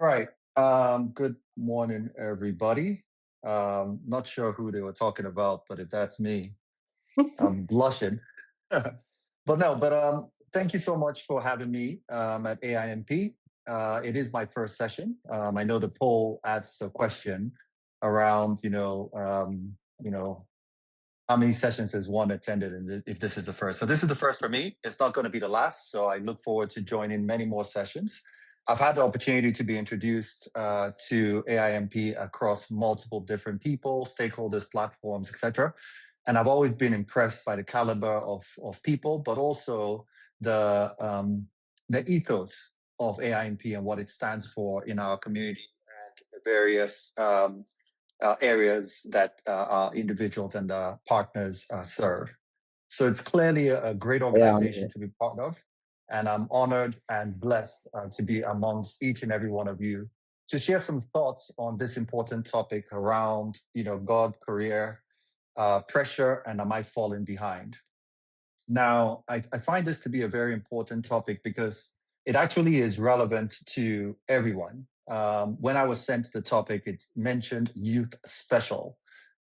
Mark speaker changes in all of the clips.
Speaker 1: All right. Good morning, everybody. Not sure who they were talking about, but if that's me, I'm blushing. Thank you so much for having me at AIMP. It is my first session. I know the poll asks a question around, how many sessions has one attended, and if this is the first. So this is the first for me. It's not going to be the last. So I look forward to joining many more sessions. I've had the opportunity to be introduced to AIMP across multiple different people, stakeholders, platforms, etc. And I've always been impressed by the caliber of people, but also the ethos of AIMP and what it stands for in our community and the various areas that our individuals and partners serve. So it's clearly a great organization to be part of. And I'm honored and blessed to be amongst each and every one of you to share some thoughts on this important topic around, God, career, pressure, and am I falling behind? Now, I find this to be a very important topic because it actually is relevant to everyone. When I was sent the topic, it mentioned youth special.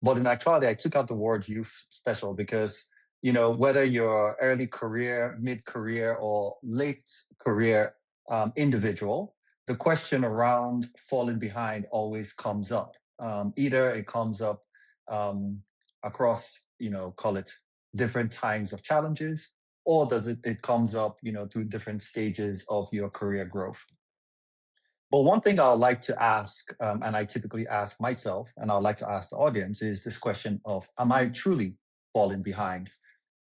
Speaker 1: But in actuality, I took out the word youth special because, whether you're early career, mid career, or late career individual, the question around falling behind always comes up. Either it comes up across, call it different times of challenges, or does it comes up, through different stages of your career growth? But one thing I would like to ask, and I typically ask myself, and I would like to ask the audience, is this question of, am I truly falling behind?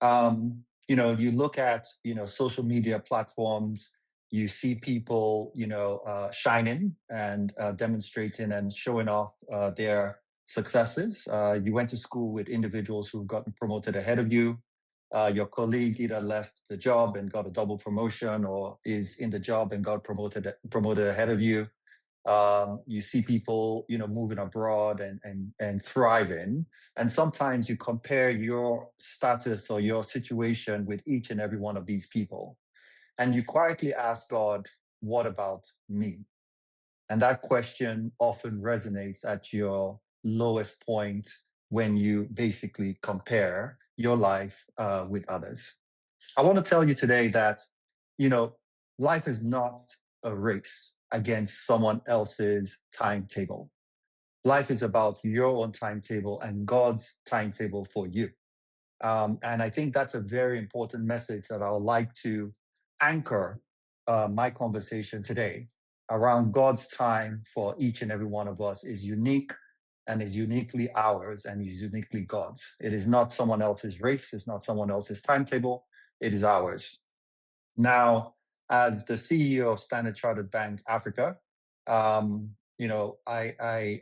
Speaker 1: You look at, social media platforms, you see people, shining and demonstrating and showing off their successes. You went to school with individuals who've gotten promoted ahead of you. Your colleague either left the job and got a double promotion, or is in the job and got promoted ahead of you. You see people, moving abroad and thriving. And sometimes you compare your status or your situation with each and every one of these people. And you quietly ask God, what about me? And that question often resonates at your lowest point when you basically compare your life with others. I want to tell you today that, you know, life is not a race against someone else's timetable. Life is about your own timetable and God's timetable for you. And I think that's a very important message that I would like to anchor my conversation today around. God's time for each and every one of us is unique and is uniquely ours and is uniquely God's. It is not someone else's race. It's not someone else's timetable. It is ours. Now, as the CEO of Standard Chartered Bank Africa, I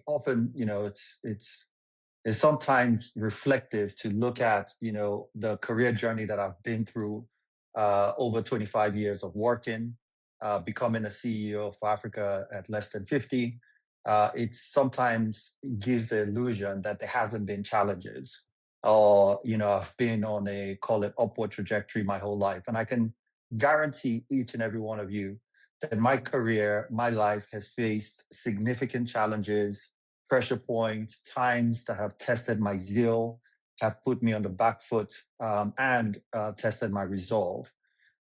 Speaker 1: often, it's sometimes reflective to look at, the career journey that I've been through over 25 years of working, becoming a CEO for Africa at less than 50. It sometimes gives the illusion that there hasn't been challenges, or, I've been on a, call it, upward trajectory my whole life. And I can guarantee each and every one of you that my career, my life has faced significant challenges, pressure points, times that have tested my zeal, have put me on the back foot, and tested my resolve.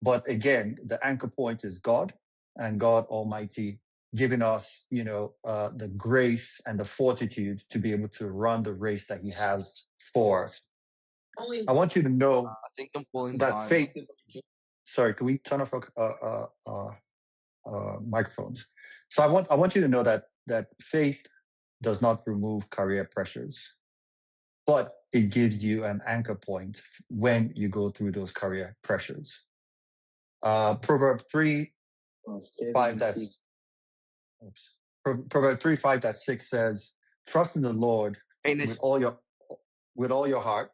Speaker 1: But again, the anchor point is God and God Almighty giving us, the grace and the fortitude to be able to run the race that He has for us. I want you to know
Speaker 2: I think I'm pulling
Speaker 1: that
Speaker 2: behind.
Speaker 1: faith. Sorry, can we turn off microphones? So I want you to know that faith does not remove career pressures, but it gives you an anchor point when you go through those career pressures. Proverb 3, 5, Proverb 3, 5, 6 says, trust in the Lord with all your heart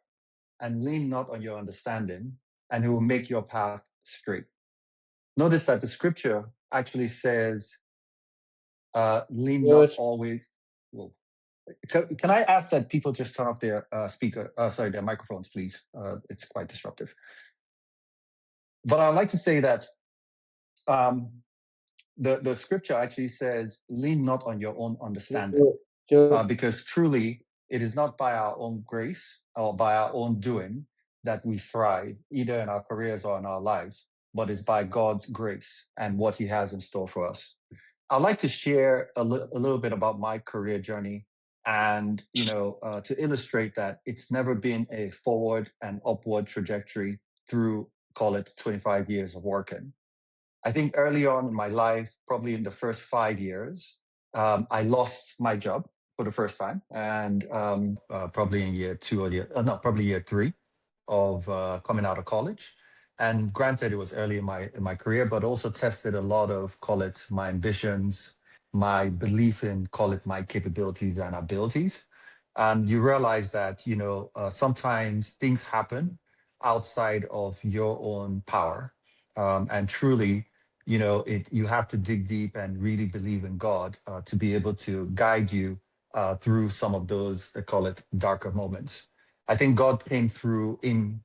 Speaker 1: and lean not on your understanding, and He will make your path straight. Notice that the scripture actually says, lean not always. Whoa. Can I ask that people just turn off their their microphones, please? It's quite disruptive. But I'd like to say that the scripture actually says, lean not on your own understanding. Because truly, it is not by our own grace or by our own doing that we thrive, either in our careers or in our lives, but it's by God's grace and what He has in store for us. I'd like to share a little bit about my career journey, and to illustrate that it's never been a forward and upward trajectory through, call it, 25 years of working. I think early on in my life, probably in the first 5 years, I lost my job for the first time, and probably in year two or probably year three of coming out of college. And granted, it was early in my career, but also tested a lot of, call it, my ambitions, my belief in, call it, my capabilities and abilities. And you realize that sometimes things happen outside of your own power, and truly, you have to dig deep and really believe in God to be able to guide you through some of those, they call it, darker moments. I think God came through in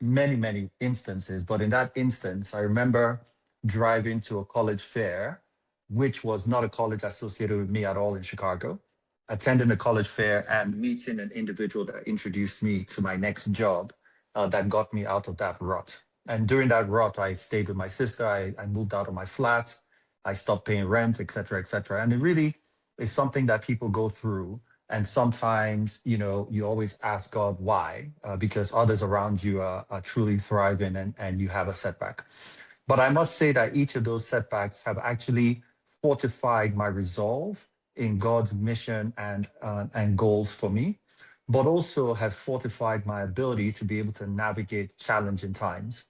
Speaker 1: many, many instances, but in that instance, I remember driving to a college fair, which was not a college associated with me at all in Chicago, attending a college fair and meeting an individual that introduced me to my next job that got me out of that rut. And during that rut, I stayed with my sister. I moved out of my flat. I stopped paying rent, et cetera, et cetera. And it really is something that people go through. And sometimes, you always ask God why, because others around you are truly thriving, and you have a setback. But I must say that each of those setbacks have actually fortified my resolve in God's mission and goals for me, but also has fortified my ability to be able to navigate challenging times.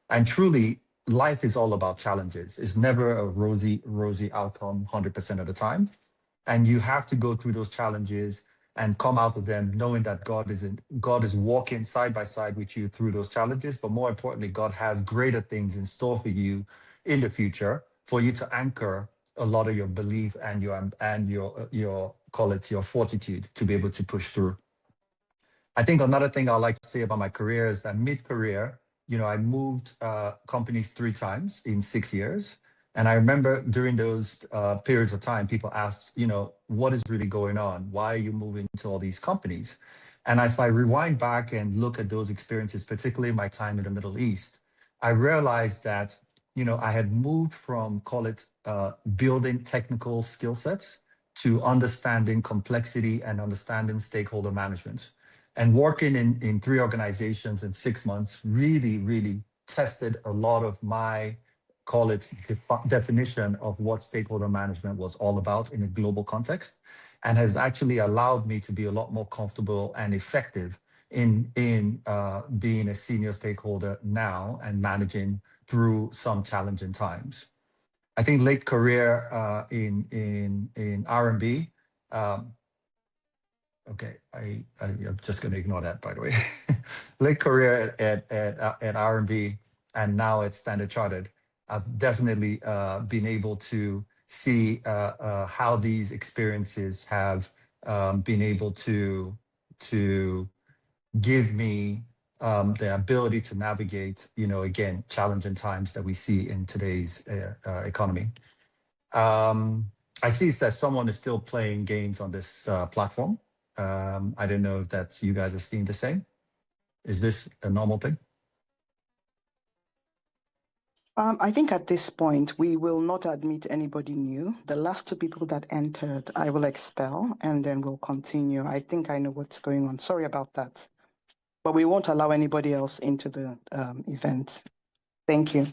Speaker 1: And truly, life is all about challenges. It's never a rosy outcome 100% of the time. And you have to go through those challenges and come out of them knowing that God is walking side by side with you through those challenges. But more importantly, God has greater things in store for you in the future for you to anchor a lot of your belief and your call it, your fortitude to be able to push through. I think another thing I like to say about my career is that mid-career, I moved companies 3 times in 6 years. And I remember during those periods of time, people asked, what is really going on? Why are you moving to all these companies? And as I rewind back and look at those experiences, particularly my time in the Middle East, I realized that, I had moved from, call it, building technical skill sets to understanding complexity and understanding stakeholder management. And working in 3 organizations in 6 months really, really tested a lot of my, call it, definition of what stakeholder management was all about in a global context, and has actually allowed me to be a lot more comfortable and effective in being a senior stakeholder now and managing through some challenging times. I think late career in R&B. Okay, I'm just going to ignore that, by the way. Late career at R&B and now at Standard Chartered, I've definitely been able to see how these experiences have been able to give me the ability to navigate, again, challenging times that we see in today's economy. I see that someone is still playing games on this platform. I don't know if that's you guys are seeing the same. Is this a normal thing?
Speaker 2: I think at this point, we will not admit anybody new. The last 2 people that entered, I will expel, and then we'll continue. I think I know what's going on. Sorry about that. But we won't allow anybody else into the event. Thank you.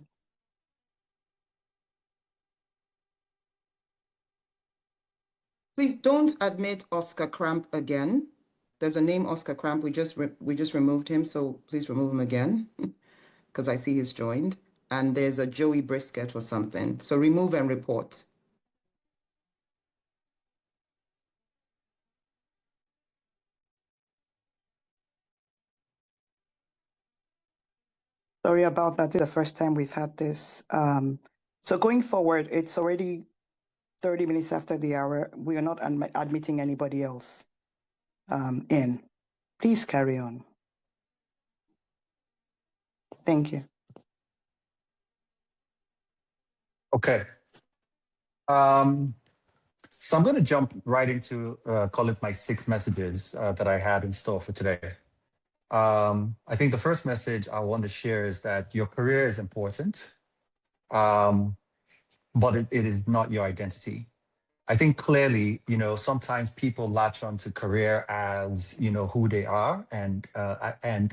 Speaker 3: Please don't admit Oscar Cramp again. There's a name Oscar Cramp. We just removed him, so please remove him again because I see he's joined. And there's a Joey Brisket or something. So remove and report.
Speaker 2: Sorry about that. This is the first time we've had this. So going forward, it's already 30 minutes after the hour. We are not admitting anybody else in. Please carry on. Thank you.
Speaker 1: Okay. So I'm going to jump right into call it my 6 messages that I had in store for today. I think the first message I want to share is that your career is important, um, but it is not your identity. I think clearly, sometimes people latch onto career as, who they are and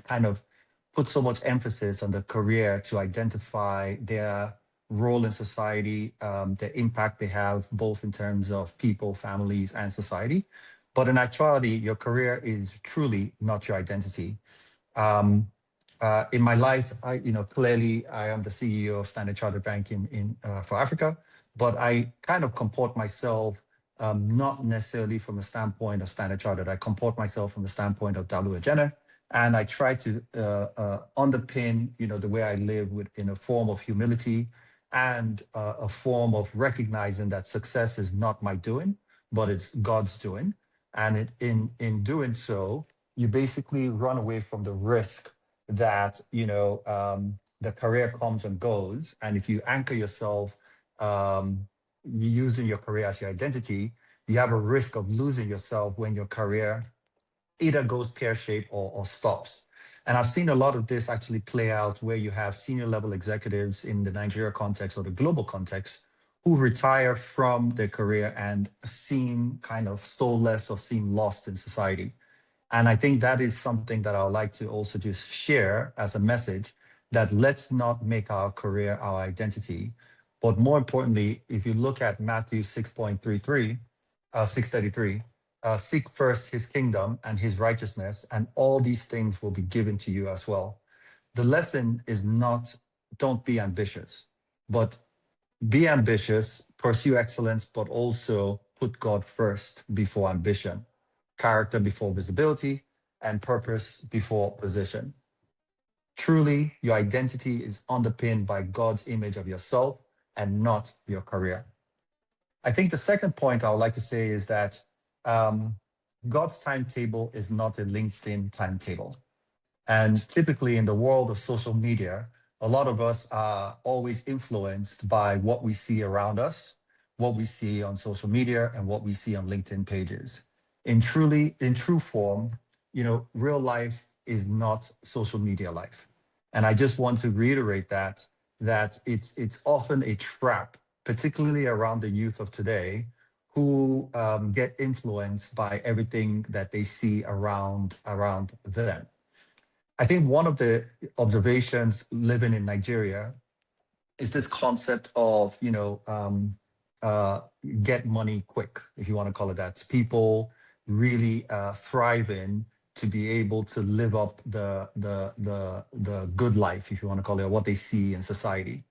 Speaker 1: kind of put so much emphasis on the career to identify their role in society, the impact they have both in terms of people, families, and society. But in actuality, your career is truly not your identity. Um, in my life, clearly I am the CEO of Standard Chartered Bank in for Africa, but I kind of comport myself not necessarily from the standpoint of Standard Chartered. I comport myself from the standpoint of Daju Ajene, and I try to underpin, the way I live with in a form of humility and a form of recognizing that success is not my doing, but it's God's doing. And in doing so, you basically run away from the risk that the career comes and goes, and if you anchor yourself using your career as your identity, you have a risk of losing yourself when your career either goes pear-shaped or stops. And I've seen a lot of this actually play out where you have senior level executives in the Nigeria context or the global context who retire from their career and seem kind of soulless or seem lost in society. And I think that is something that I would like to also just share as a message, that let's not make our career our identity. But more importantly, if you look at Matthew 6:33, seek first his kingdom and his righteousness, and all these things will be given to you as well. The lesson is not, don't be ambitious, but be ambitious, pursue excellence, but also put God first before ambition, character before visibility, and purpose before position. Truly, your identity is underpinned by God's image of yourself and not your career. I think the second point I would like to say is that um, God's timetable is not a LinkedIn timetable. And typically in the world of social media, a lot of us are always influenced by what we see around us, what we see on social media, and what we see on LinkedIn pages. In true form, real life is not social media life. And I just want to reiterate that it's often a trap, particularly around the youth of today, who get influenced by everything that they see around them. I think one of the observations living in Nigeria is this concept of, uh, get money quick, if you want to call it that. People really thriving to be able to live up the good life, if you want to call it, what they see in society.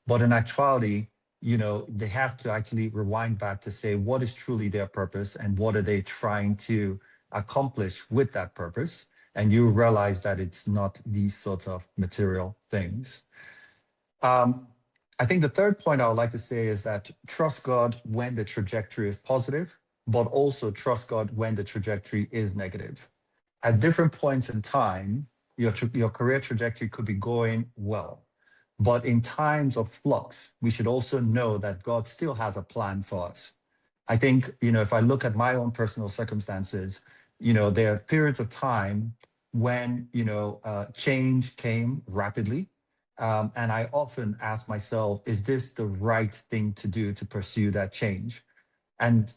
Speaker 1: But in actuality, they have to actually rewind back to say what is truly their purpose and what are they trying to accomplish with that purpose. And you realize that it's not these sorts of material things. Um, I think the third point I would like to say is that trust God when the trajectory is positive, but also trust God when the trajectory is negative. At different points in time, your career trajectory could be going well. But in times of flux, we should also know that God still has a plan for us. I think, if I look at my own personal circumstances, there are periods of time when, change came rapidly. And I often ask myself, is this the right thing to do to pursue that change? And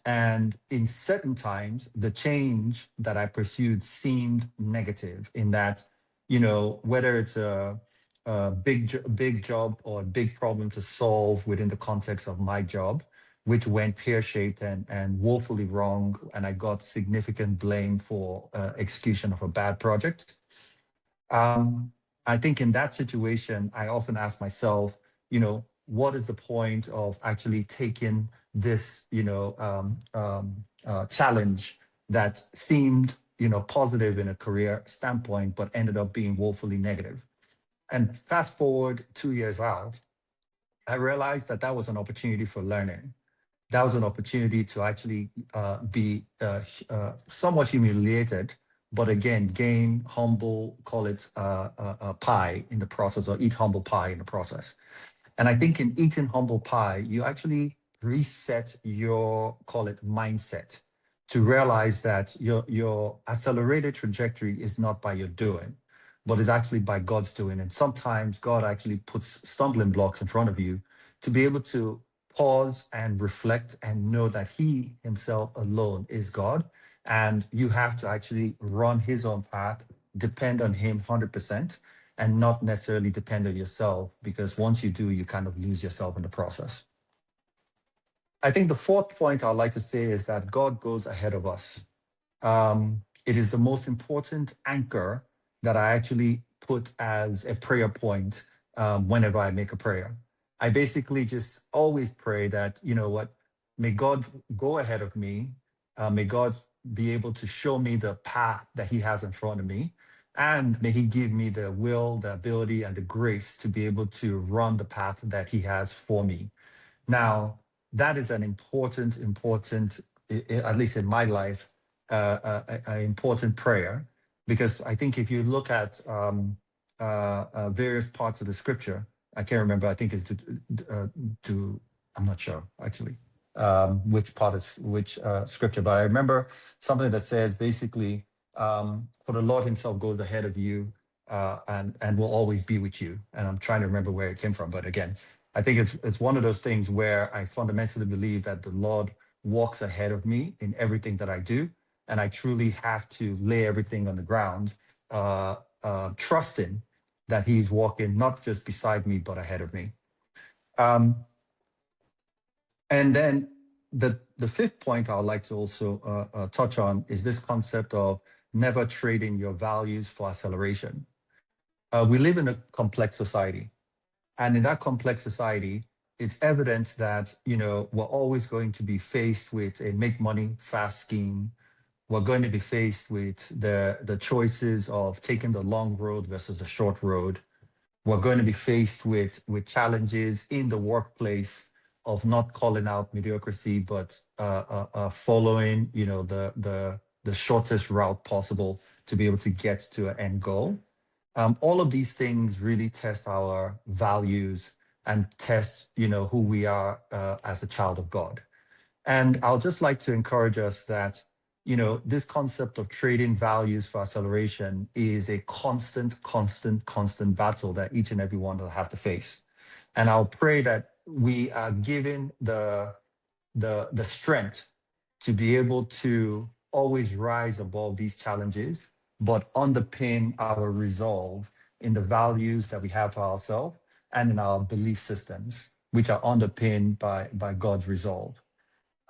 Speaker 1: in certain times, the change that I pursued seemed negative in that, whether it's a big job or a big problem to solve within the context of my job, which went pear-shaped and woefully wrong, and I got significant blame for execution of a bad project. Um, I think in that situation, I often ask myself, what is the point of actually taking this, challenge that seemed, positive in a career standpoint, but ended up being woefully negative. And fast forward 2 years out, I realized that that was an opportunity for learning. That was an opportunity to actually be somewhat humiliated, but again, gain humble, call it pie in the process, or eat humble pie in the process. And I think in eating humble pie, you actually reset your, call it, mindset, to realize that your accelerated trajectory is not by your doing, but is actually by God's doing. And sometimes God actually puts stumbling blocks in front of you to be able to pause and reflect and know that He Himself alone is God. And you have to actually run His own path, depend on Him 100%, and not necessarily depend on yourself, because once you do, you kind of lose yourself in the process. I think the fourth point I'd like to say is that God goes ahead of us. It is the most important anchor that I actually put as a prayer point whenever I make a prayer. I basically just always pray that, you know what, may God go ahead of me. May God be able to show me the path that He has in front of me. And may He give me the will, the ability, and the grace to be able to run the path that He has for me. Now, that is an important, at least in my life, an important prayer, because I think if you look at various parts of the scripture, I can't remember, I think it's I'm not sure actually which part is which scripture, but I remember something that says basically, for the Lord Himself goes ahead of you and will always be with you. And I'm trying to remember where it came from, but again, I think it's one of those things where I fundamentally believe that the Lord walks ahead of me in everything that I do, and I truly have to lay everything on the ground, trusting that He's walking not just beside me but ahead of me. And then the fifth point I'd like to also touch on is this concept of never trading your values for acceleration. We live in a complex society. And in that complex society, it's evident that, you know, we're always going to be faced with a make money fast scheme. We're going to be faced with the choices of taking the long road versus the short road. We're going to be faced with challenges in the workplace of not calling out mediocrity, but following, you know, the shortest route possible to be able to get to an end goal. All of these things really test our values and test, you know, who we are as a child of God. And I'll just like to encourage us that, you know, this concept of trading values for acceleration is a constant battle that each and every one will have to face. And I'll pray that we are given the strength to be able to always rise above these challenges, but underpin our resolve in the values that we have for ourselves and in our belief systems, which are underpinned by God's resolve.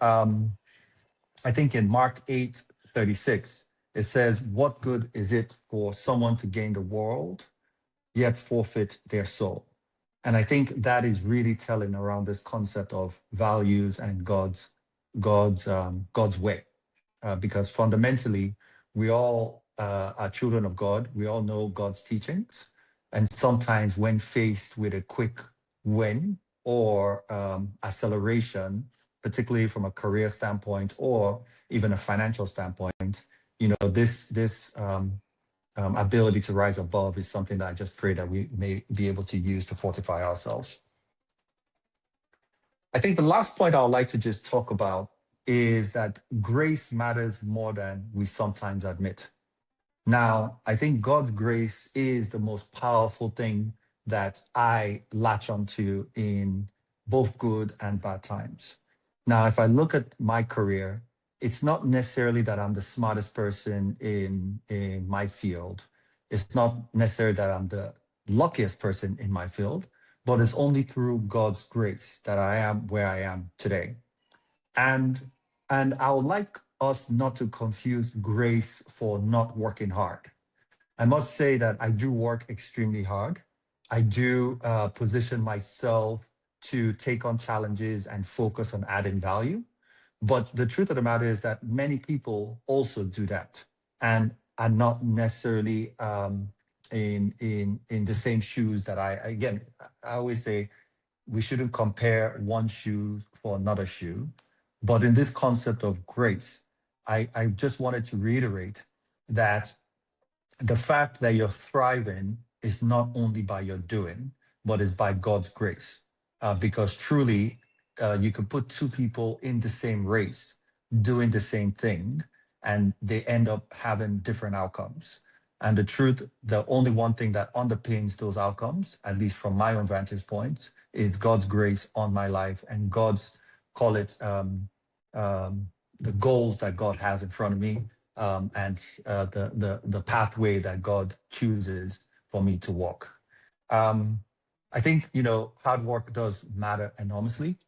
Speaker 1: I think in Mark 8:36, it says, "What good is it for someone to gain the world, yet forfeit their soul?" And I think that is really telling around this concept of values and God's way, because fundamentally we all are children of God. We all know God's teachings, and sometimes when faced with a quick win or acceleration, particularly from a career standpoint or even a financial standpoint, you know, this ability to rise above is something that I just pray that we may be able to use to fortify ourselves. I think the last point I would like to just talk about is that grace matters more than we sometimes admit. Now, I think God's grace is the most powerful thing that I latch onto in both good and bad times. Now, if I look at my career, it's not necessarily that I'm the smartest person in my field. It's not necessarily that I'm the luckiest person in my field, but it's only through God's grace that I am where I am today. And I would like us not to confuse grace for not working hard. I must say that I do work extremely hard. I do position myself to take on challenges and focus on adding value. But the truth of the matter is that many people also do that and are not necessarily in the same shoes that again, I always say we shouldn't compare one shoe for another shoe. But in this concept of grace, I just wanted to reiterate that the fact that you're thriving is not only by your doing, but is by God's grace. Because truly, you could put two people in the same race doing the same thing, and they end up having different outcomes. And the truth, the only one thing that underpins those outcomes, at least from my own vantage point, is God's grace on my life and God's, call it, the goals that God has in front of me, and the pathway that God chooses for me to walk. I think, hard work does matter enormously.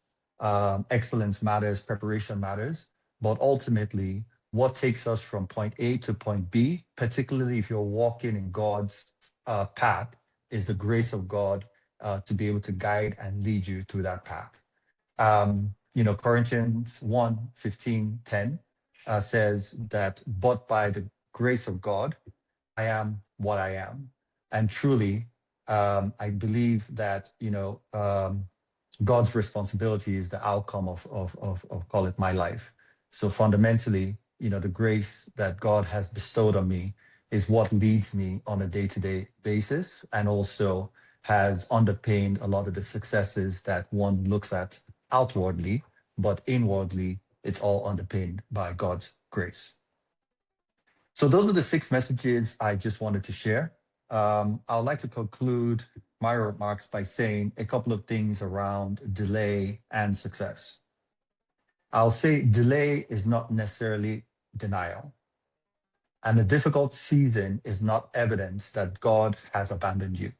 Speaker 1: Excellence matters, preparation matters, but ultimately, what takes us from point A to point B, particularly if you're walking in God's path, is the grace of God to be able to guide and lead you through that path. Corinthians 1:15-10 says that, but by the grace of God, I am what I am. And truly, I believe that, God's responsibility is the outcome of call it my life. So fundamentally, the grace that God has bestowed on me is what leads me on a day-to-day basis, and also has underpinned a lot of the successes that one looks at outwardly, but inwardly, it's all underpinned by God's grace. So those are the 6 messages I just wanted to share. I would like to conclude my remarks by saying a couple of things around delay and success. I'll say delay is not necessarily denial. And a difficult season is not evidence that God has abandoned you.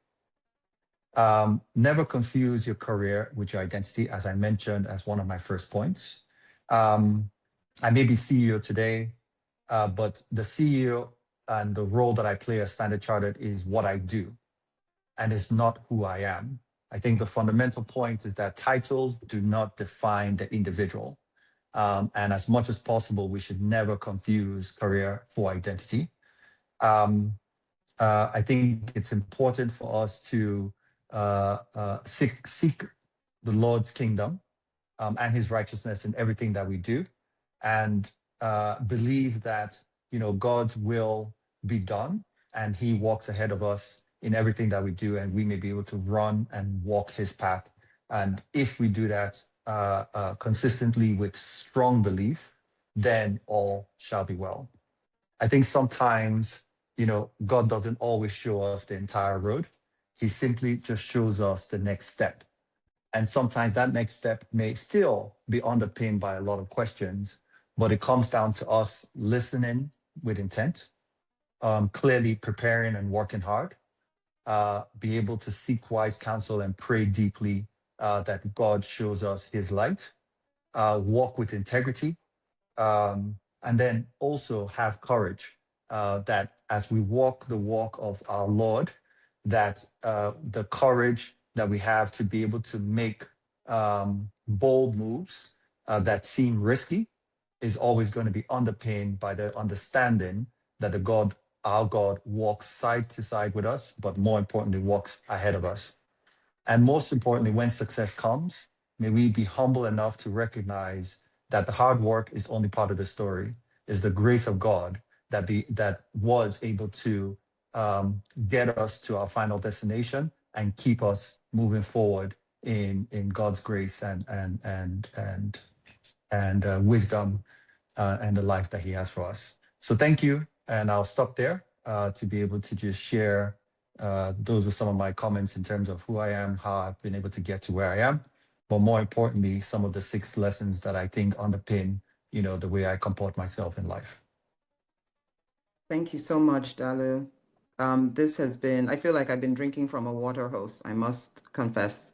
Speaker 1: Never confuse your career with your identity, as I mentioned as one of my first points. I may be CEO today, but the CEO and the role that I play as Standard Chartered is what I do, and it's not who I am. I think the fundamental point is that titles do not define the individual. And as much as possible, we should never confuse career for identity. I think it's important for us to seek the Lord's kingdom and his righteousness in everything that we do, and believe that God's will be done, and he walks ahead of us in everything that we do, and we may be able to run and walk his path. And if we do that consistently with strong belief, then all shall be well. I think sometimes, God doesn't always show us the entire road. He simply just shows us the next step. And sometimes that next step may still be underpinned by a lot of questions, but it comes down to us listening with intent, clearly preparing and working hard, be able to seek wise counsel and pray deeply that God shows us his light, walk with integrity, and then also have courage that as we walk the walk of our Lord, that the courage that we have to be able to make bold moves that seem risky is always going to be underpinned by the understanding that our God walks side to side with us, but more importantly, walks ahead of us. And most importantly, when success comes, may we be humble enough to recognize that the hard work is only part of the story. It's the grace of God that was able to get us to our final destination and keep us moving forward in God's grace and wisdom and the life that he has for us. So thank you. And I'll stop there to be able to just share. Those are some of my comments in terms of who I am, how I've been able to get to where I am. But more importantly, some of the 6 lessons that I think underpin, the way I comport myself in life.
Speaker 3: Thank you so much, Dalu. This has been, I feel like I've been drinking from a water hose, I must confess.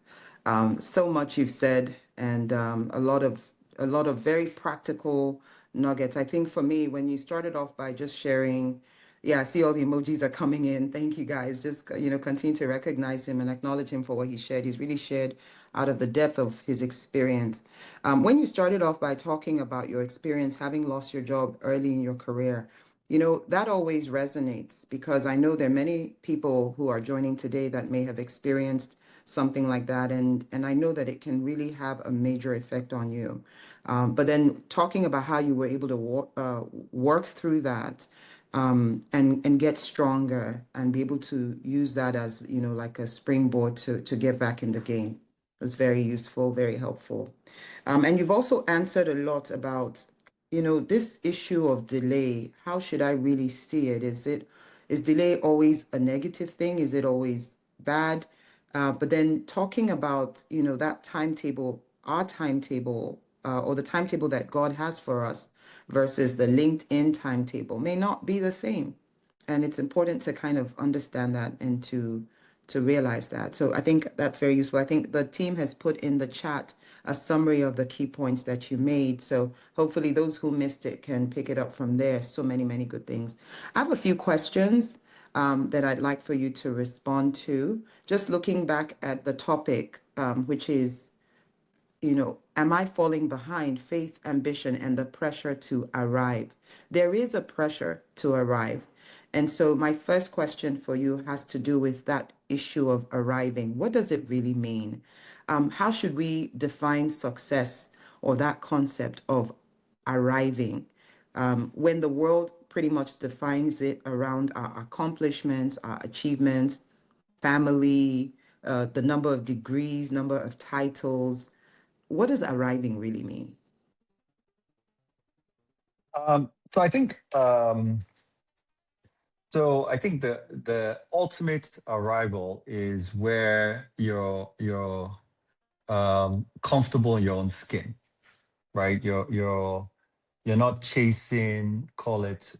Speaker 3: So much you've said, and a lot of very practical nuggets. I think for me, when you started off by just sharing, yeah, I see all the emojis are coming in. Thank you guys. Just continue to recognize him and acknowledge him for what he shared. He's really shared out of the depth of his experience. When you started off by talking about your experience having lost your job early in your career, that always resonates because I know there are many people who are joining today that may have experienced something like that. And I know that it can really have a major effect on you. But then talking about how you were able to work through that and get stronger and be able to use that as, like a springboard to get back in the game. It was very useful, very helpful. And you've also answered a lot about, this issue of delay. How should I really see it? Is delay always a negative thing? Is it always bad? But then talking about, that timetable, our timetable, or the timetable that God has for us versus the LinkedIn timetable may not be the same. And it's important to kind of understand that and to realize that. So I think that's very useful. I think the team has put in the chat a summary of the key points that you made. So hopefully those who missed it can pick it up from there. So many, many good things. I have a few questions that I'd like for you to respond to. Just looking back at the topic, which is, am I falling behind faith, ambition, and the pressure to arrive? There is a pressure to arrive. And so my first question for you has to do with that issue of arriving. What does it really mean? How should we define success or that concept of arriving when the world pretty much defines it around our accomplishments, our achievements, family, the number of degrees, number of titles? What does arriving really mean?
Speaker 1: So I think the ultimate arrival is where you're comfortable in your own skin, right? You're not chasing, call it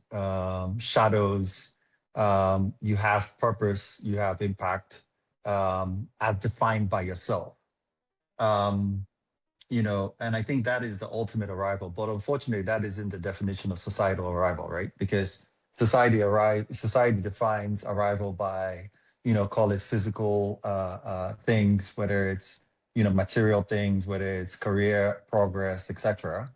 Speaker 1: shadows. You have purpose, you have impact, as defined by yourself. Um, and I think that is the ultimate arrival. But unfortunately, that isn't the definition of societal arrival, right? Because society defines arrival by, call it physical things, whether it's, material things, whether it's career progress, etc.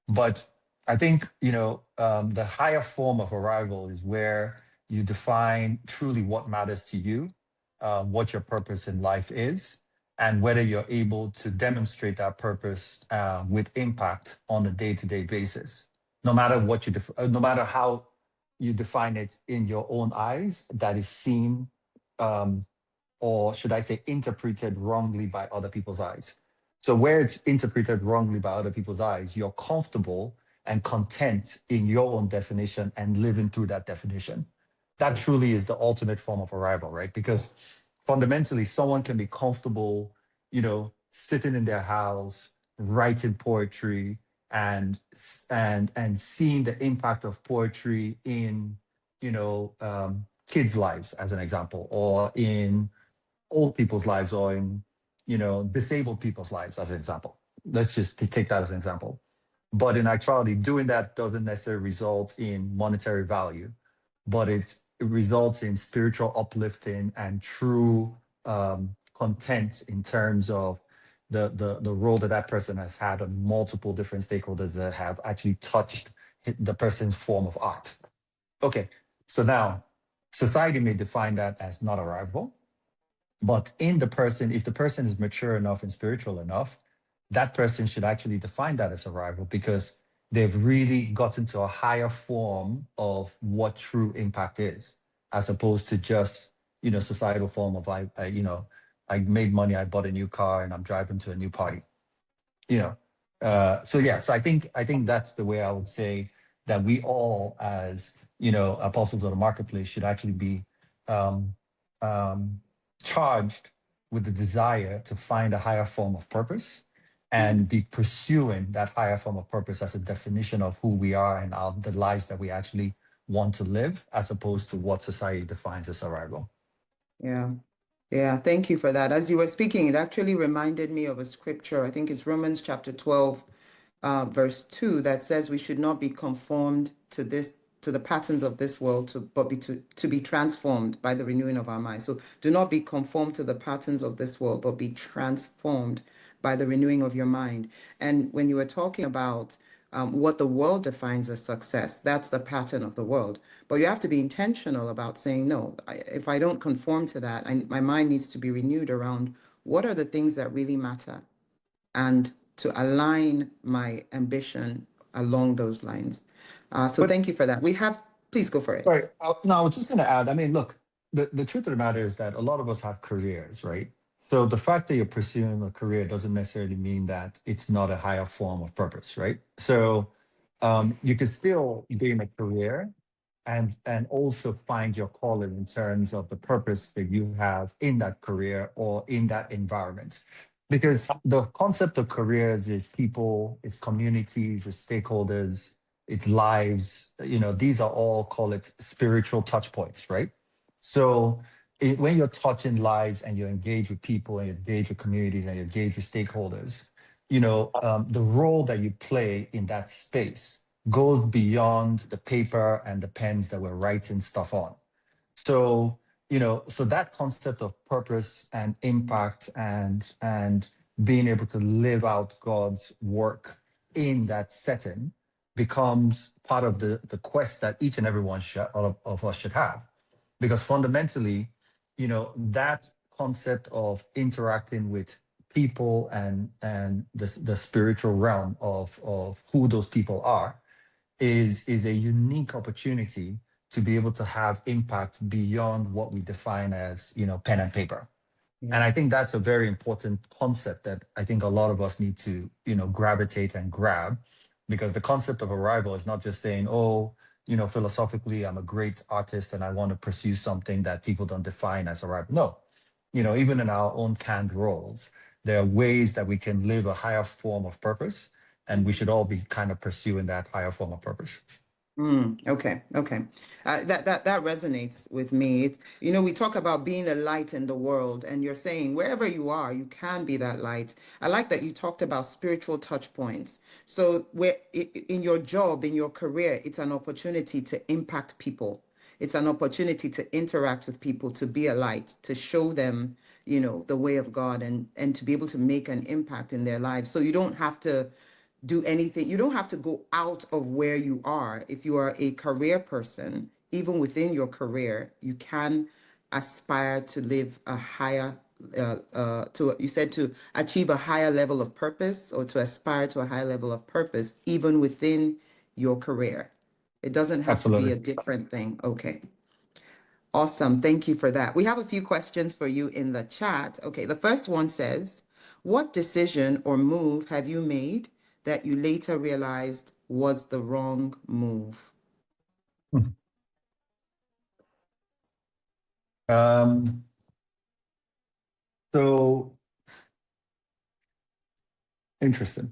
Speaker 1: But I think, the higher form of arrival is where you define truly what matters to you, what your purpose in life is, and whether you're able to demonstrate that purpose with impact on a day-to-day basis. No matter what no matter how you define it in your own eyes, that is seen, or should I say, interpreted wrongly by other people's eyes. So where it's interpreted wrongly by other people's eyes, you're comfortable and content in your own definition and living through that definition. That truly is the ultimate form of arrival, right? Because fundamentally, someone can be comfortable, sitting in their house, writing poetry, and seeing the impact of poetry in, kids' lives, as an example, or in old people's lives, or in, disabled people's lives, as an example. Let's just take that as an example. But in actuality, doing that doesn't necessarily result in monetary value, but it results in spiritual uplifting and true content in terms of the role that person has had on multiple different stakeholders that have actually touched the person's form of art. Okay, so now society may define that as not arrival, but in the person, if the person is mature enough and spiritual enough, that person should actually define that as arrival, because they've really gotten to a higher form of what true impact is, as opposed to just, societal form of I made money, I bought a new car, and I'm driving to a new party. So yeah, so I think that's the way I would say that we all, as apostles of the marketplace, should actually be um, um, charged with the desire to find a higher form of purpose and be pursuing that higher form of purpose as a definition of who we are and the lives that we actually want to live, as opposed to what society defines as arrival.
Speaker 3: Yeah. Yeah, thank you for that. As you were speaking, it actually reminded me of a scripture. I think it's Romans chapter 12, verse 2, that says we should not be conformed to the patterns of this world, but to be transformed by the renewing of our minds. So do not be conformed to the patterns of this world, but be transformed by the renewing of your mind. And when you were talking about what the world defines as success, that's the pattern of the world. But you have to be intentional about saying, no, if I don't conform to that, my mind needs to be renewed around what are the things that really matter, and to align my ambition along those lines. So thank you for that. Please go for it.
Speaker 1: Sorry, no, I was just going to add, I mean, look, the truth of the matter is that a lot of us have careers, right? So the fact that you're pursuing a career doesn't necessarily mean that it's not a higher form of purpose, right? So you can still be in a career and also find your calling in terms of the purpose that you have in that career or in that environment. Because the concept of careers is people, it's communities, it's stakeholders, it's lives. These are all, call it, spiritual touch points, right? So when you're touching lives and you engage with people and you engage with communities and you engage with stakeholders, the role that you play in that space goes beyond the paper and the pens that we're writing stuff on. So, so that concept of purpose and impact and being able to live out God's work in that setting becomes part of the quest that each and every one of us should have. Because fundamentally, that concept of interacting with people and the spiritual realm of who those people are is a unique opportunity to be able to have impact beyond what we define as, pen and paper.
Speaker 3: Yeah.
Speaker 1: And I think that's a very important concept that I think a lot of us need to, gravitate and grab, because the concept of arrival is not just saying, oh, philosophically, I'm a great artist and I want to pursue something that people don't define as arrival. No, even in our own canned roles, there are ways that we can live a higher form of purpose, and we should all be kind of pursuing that higher form of purpose.
Speaker 3: Okay. That resonates with me. It's, we talk about being a light in the world, and you're saying wherever you are, you can be that light. I like that you talked about spiritual touch points. So where in your job, in your career, it's an opportunity to impact people. It's an opportunity to interact with people, to be a light, to show them, the way of God, and to be able to make an impact in their lives. So you don't have to do anything. You don't have to go out of where you are. If you are a career person, even within your career, you can aspire to live a higher, you said, to achieve a higher level of purpose, or to aspire to a higher level of purpose, even within your career. It doesn't have to be
Speaker 1: Absolutely.
Speaker 3: a different thing. Okay. Awesome. Thank you for that. We have a few questions for you in the chat. Okay, the first one says, what decision or move have you made that you later realized was the wrong move?
Speaker 1: So interesting.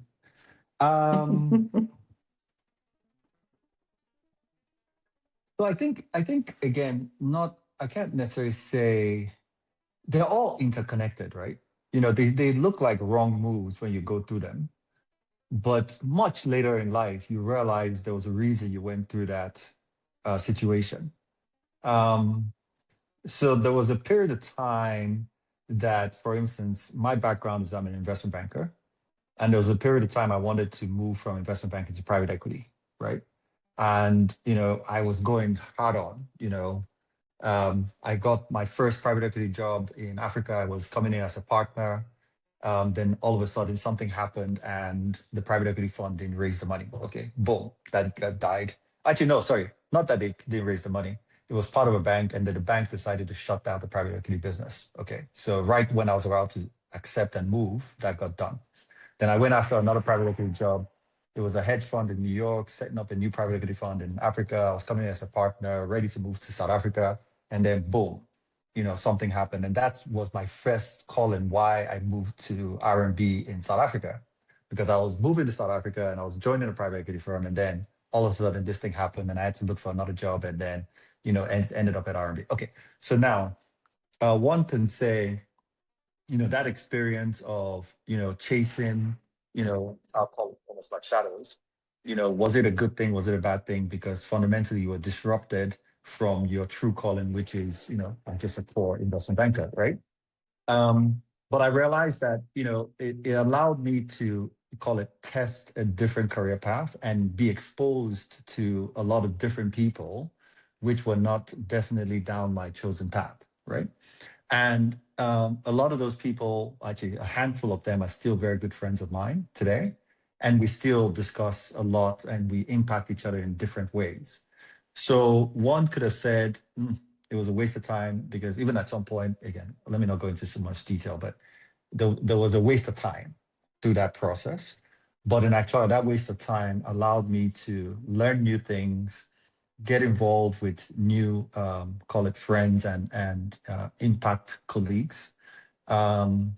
Speaker 1: So I think again, I can't necessarily say they're all interconnected, right? They look like wrong moves when you go through them, but much later in life, you realize there was a reason you went through that situation. Um, so there was a period of time that, for instance, my background is I'm an investment banker, and there was a period of time I wanted to move from investment banking to private equity, right? And I was going hard on. I got my first private equity job in Africa. I was coming in as a partner. Then all of a sudden something happened and the private equity fund didn't raise the money. Okay, boom, that died. Actually, no, sorry, not that they didn't raise the money. It was part of a bank, and then the bank decided to shut down the private equity business. Okay, so right when I was about to accept and move, that got done. Then I went after another private equity job. It was a hedge fund in New York, setting up a new private equity fund in Africa. I was coming in as a partner, ready to move to South Africa. And then boom, something happened. And that was my first call in why I moved to R&B in South Africa, because I was moving to South Africa and I was joining a private equity firm. And then all of a sudden this thing happened and I had to look for another job, and then, ended up at R&B. Okay. So now one can say, that experience of, chasing, I'll call it almost like shadows, was it a good thing? Was it a bad thing? Because fundamentally you were disrupted from your true calling, which is, I'm just a core investment banker, right? But I realized that, it allowed me to call it test a different career path and be exposed to a lot of different people, which were not definitely down my chosen path, right? And a lot of those people, actually a handful of them, are still very good friends of mine today. And we still discuss a lot and we impact each other in different ways. So one could have said it was a waste of time, because even at some point, again, let me not go into so much detail, but there was a waste of time through that process. But in actuality, that waste of time allowed me to learn new things, get involved with new, call it friends and impact colleagues, um,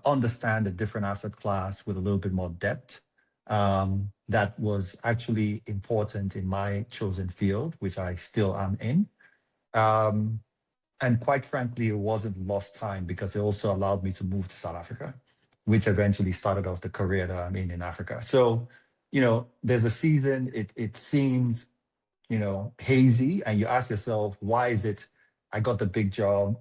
Speaker 1: understand a different asset class with a little bit more depth. That was actually important in my chosen field, which I still am in. Um, and quite frankly, it wasn't lost time because it also allowed me to move to South Africa, which eventually started off the career that I'm in Africa. So, there's a season, it seems, hazy, and you ask yourself, why is it I got the big job,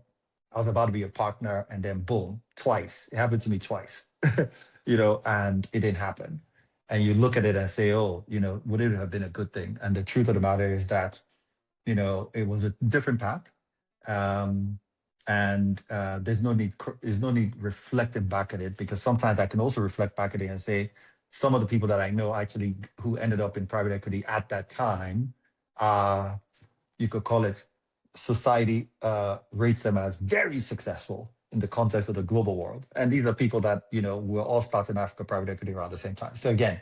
Speaker 1: I was about to be a partner, and then boom, twice. It happened to me twice, and it didn't happen. And you look at it and say, oh, would it have been a good thing? And the truth of the matter is that, it was a different path. Um, and there's no need reflecting back at it, because sometimes I can also reflect back at it and say, some of the people that I know actually who ended up in private equity at that time, uh, you could call it, society rates them as very successful in the context of the global world. And these are people that, were all starting Africa private equity around the same time. So again,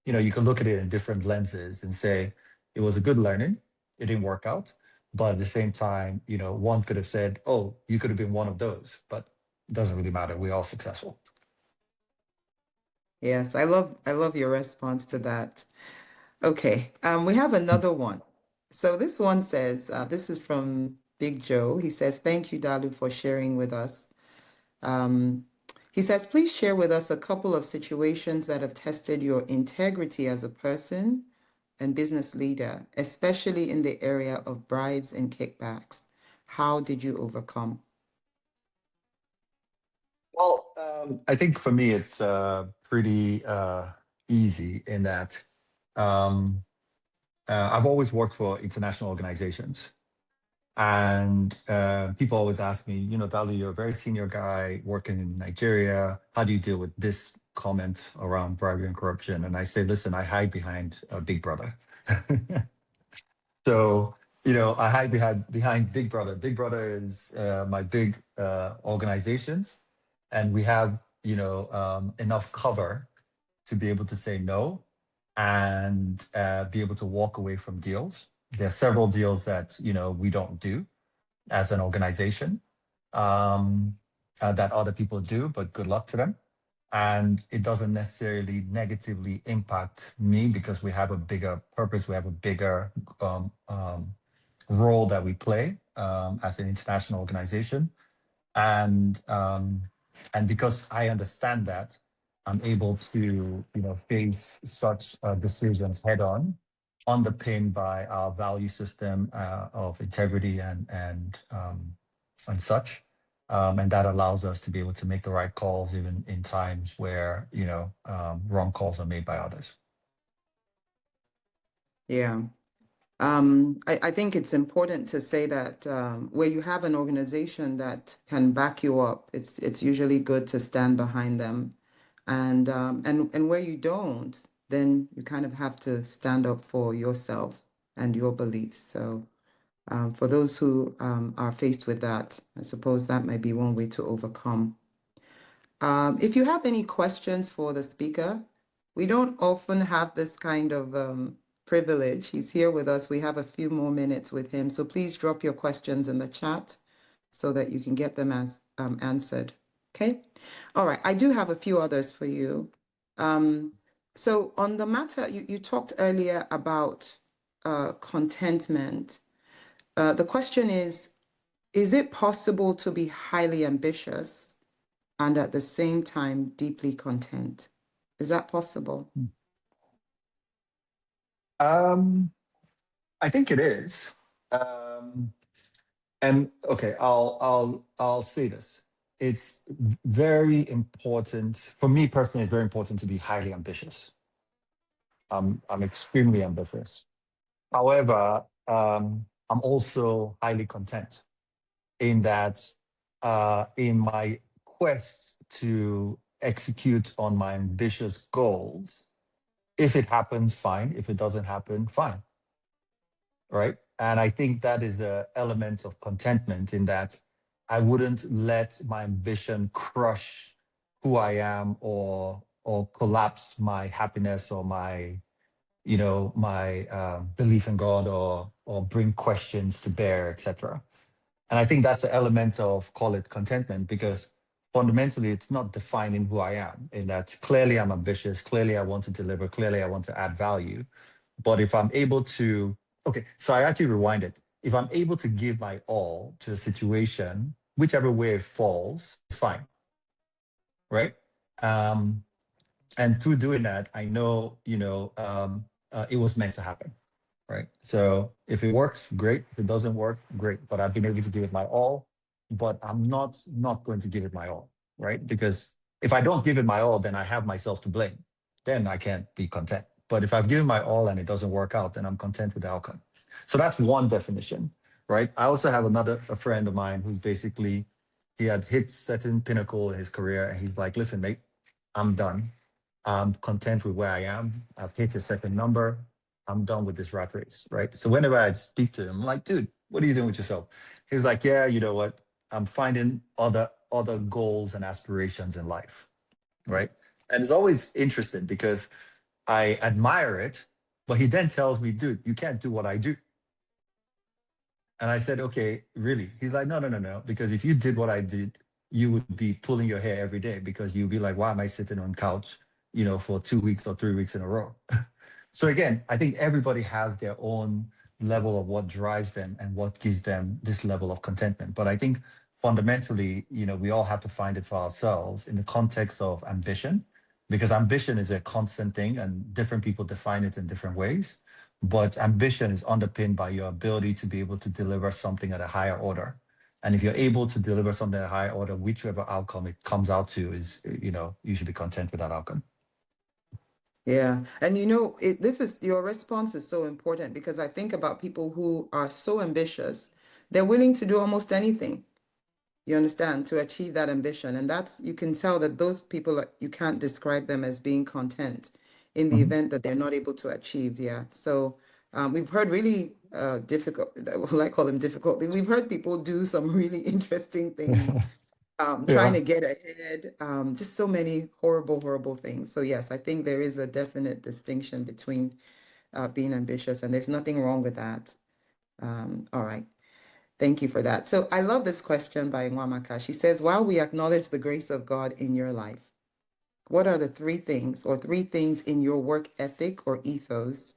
Speaker 1: you can look at it in different lenses and say, it was a good learning. It didn't work out. But at the same time, one could have said, oh, you could have been one of those, but it doesn't really matter. We're all successful.
Speaker 3: Yes, I love your response to that. Okay, we have another one. So this one says, this is from Big Joe. He says, thank you, Dalu, for sharing with us. Um, he says, please share with us a couple of situations that have tested your integrity as a person and business leader, especially in the area of bribes and kickbacks. How did you overcome?
Speaker 1: Well, I think for me, it's pretty easy in that um, I've always worked for international organizations. And people always ask me, Dalu, you're a very senior guy working in Nigeria. How do you deal with this comment around bribery and corruption? And I say, listen, I hide behind a big brother. So, I hide behind Big Brother. Big Brother is my big organizations, and we have enough cover to be able to say no and be able to walk away from deals. There are several deals that we don't do as an organization, that other people do, but good luck to them. And it doesn't necessarily negatively impact me because we have a bigger purpose, we have a bigger um, um, role that we play as an international organization. And and because I understand that, I'm able to face such decisions head on, underpinned by our value system of integrity and such. And that allows us to be able to make the right calls even in times where wrong calls are made by others.
Speaker 3: Yeah. I think it's important to say that where you have an organization that can back you up, it's usually good to stand behind them. And where you don't, then you kind of have to stand up for yourself and your beliefs. So for those who are faced with that, I suppose that might be one way to overcome. If you have any questions for the speaker, we don't often have this kind of privilege. He's here with us. We have a few more minutes with him. So please drop your questions in the chat so that you can get them answered. Okay. All right. I do have a few others for you. So on the matter, you talked earlier about contentment. The question is it possible to be highly ambitious and at the same time deeply content? Is that possible?
Speaker 1: I think it is. Um, And okay, I'll say this. It's very important for me personally. It's very important to be highly ambitious. I'm extremely ambitious. However, I'm also highly content in that in my quest to execute on my ambitious goals, if it happens, fine. If it doesn't happen, fine. Right. And I think that is the element of contentment in that I wouldn't let my ambition crush who I am or collapse my happiness or my my belief in God or bring questions to bear, etc. And I think that's an element of, call it contentment, because fundamentally it's not defining who I am. In that clearly I'm ambitious, clearly I want to deliver, clearly I want to add value. But if I'm able to, okay, so I actually rewind it. If I'm able to give my all to a situation, whichever way it falls, it's fine, right? Um, and through doing that, I know, it was meant to happen, right? So if it works, great. If it doesn't work, great. But I've been able to give it my all, but I'm not going to give it my all, right? Because if I don't give it my all, then I have myself to blame. Then I can't be content. But if I've given my all and it doesn't work out, then I'm content with the outcome. So that's one definition, right? I also have a friend of mine who's basically, he had hit certain pinnacle in his career, and he's like, listen, mate, I'm done. I'm content with where I am. I've hit a certain number. I'm done with this rat race, right? So whenever I speak to him, I'm like, dude, what are you doing with yourself? He's like, yeah, you know what? I'm finding other goals and aspirations in life, right? And it's always interesting because I admire it, but he then tells me, dude, you can't do what I do. And I said, okay, really? He's like, no, no, no, no. Because if you did what I did, you would be pulling your hair every day because you'd be like, why am I sitting on couch, for 2 weeks or 3 weeks in a row? So again, I think everybody has their own level of what drives them and what gives them this level of contentment. But I think fundamentally, we all have to find it for ourselves in the context of ambition, because ambition is a constant thing and different people define it in different ways. But ambition is underpinned by your ability to be able to deliver something at a higher order. And if you're able to deliver something at a higher order, whichever outcome it comes out to is, you should be content with that outcome.
Speaker 3: Yeah. And this is your response is so important because I think about people who are so ambitious, they're willing to do almost anything, you understand, to achieve that ambition. And you can tell that those people, you can't describe them as being content in the
Speaker 1: Mhm.
Speaker 3: event that they're not able to achieve. Yeah. So we've heard really difficult, well, I call them difficult. We've heard people do some really interesting things trying
Speaker 1: Yeah.
Speaker 3: to get ahead, just so many horrible, horrible things. So yes, I think there is a definite distinction between being ambitious, and there's nothing wrong with that. All right. Thank you for that. So I love this question by Nwamaka. She says, while we acknowledge the grace of God in your life, what are the three things in your work ethic or ethos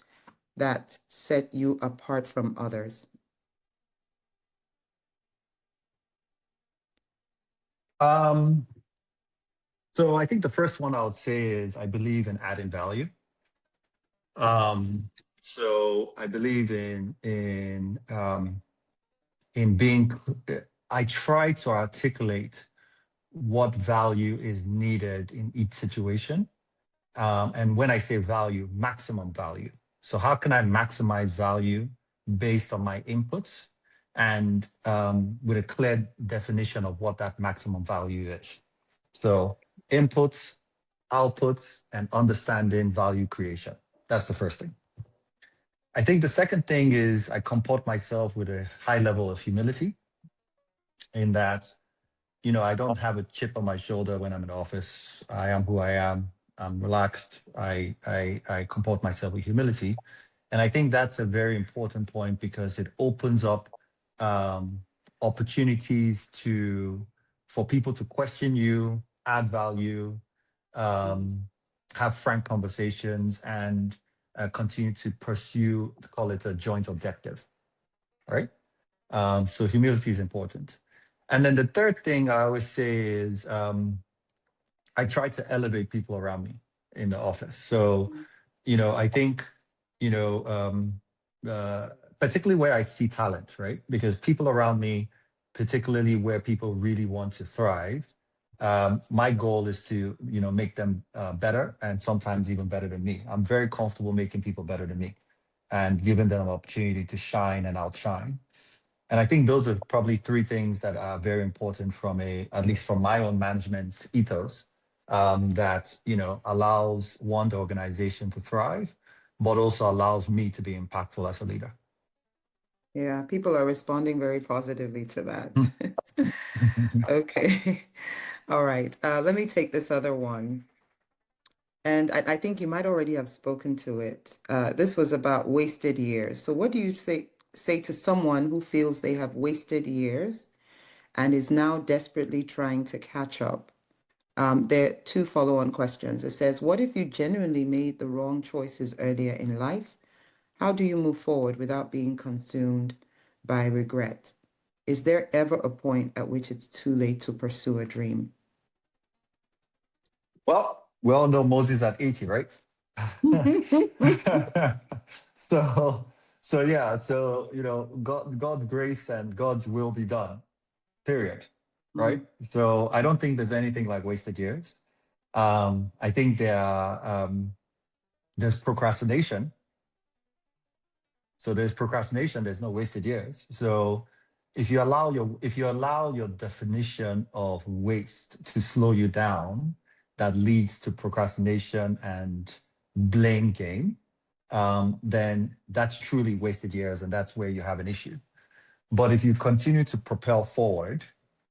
Speaker 3: that set you apart from others?
Speaker 1: Um, so I think the first one I would say is I believe in adding value. Um, so I believe in being. I try to articulate what value is needed in each situation. And when I say value, maximum value. So how can I maximize value based on my inputs and with a clear definition of what that maximum value is? So inputs, outputs, and understanding value creation. That's the first thing. I think the second thing is I comport myself with a high level of humility in that, I don't have a chip on my shoulder when I'm in office. I am who I am. I'm relaxed. I comport myself with humility. And I think that's a very important point because it opens up um, opportunities for people to question you, add value, um, have frank conversations, and continue to pursue, call it a joint objective, right? So humility is important. And then the third thing I always say is I try to elevate people around me in the office. So, I think, you know, um, uh, particularly where I see talent, right? Because people around me, particularly where people really want to thrive, my goal is to, make them better and sometimes even better than me. I'm very comfortable making people better than me and giving them an opportunity to shine and outshine. And I think those are probably three things that are very important at least from my own management ethos, that, allows the organization to thrive, but also allows me to be impactful as a leader.
Speaker 3: Yeah, people are responding very positively to that. Okay. All right. Let me take this other one. And I think you might already have spoken to it. This was about wasted years. So what do you say to someone who feels they have wasted years and is now desperately trying to catch up? There are two follow-on questions. It says, what if you genuinely made the wrong choices earlier in life? How do you move forward without being consumed by regret? Is there ever a point at which it's too late to pursue a dream?
Speaker 1: Well, we all know Moses at 80, right? so so yeah, so God's grace and God's will be done, period. Right?
Speaker 3: Mhm.
Speaker 1: So I don't think there's anything like wasted years. I think there's procrastination. So there's procrastination, there's no wasted years. So if you allow your definition of waste to slow you down, that leads to procrastination and blame game, then that's truly wasted years, and that's where you have an issue. But if you continue to propel forward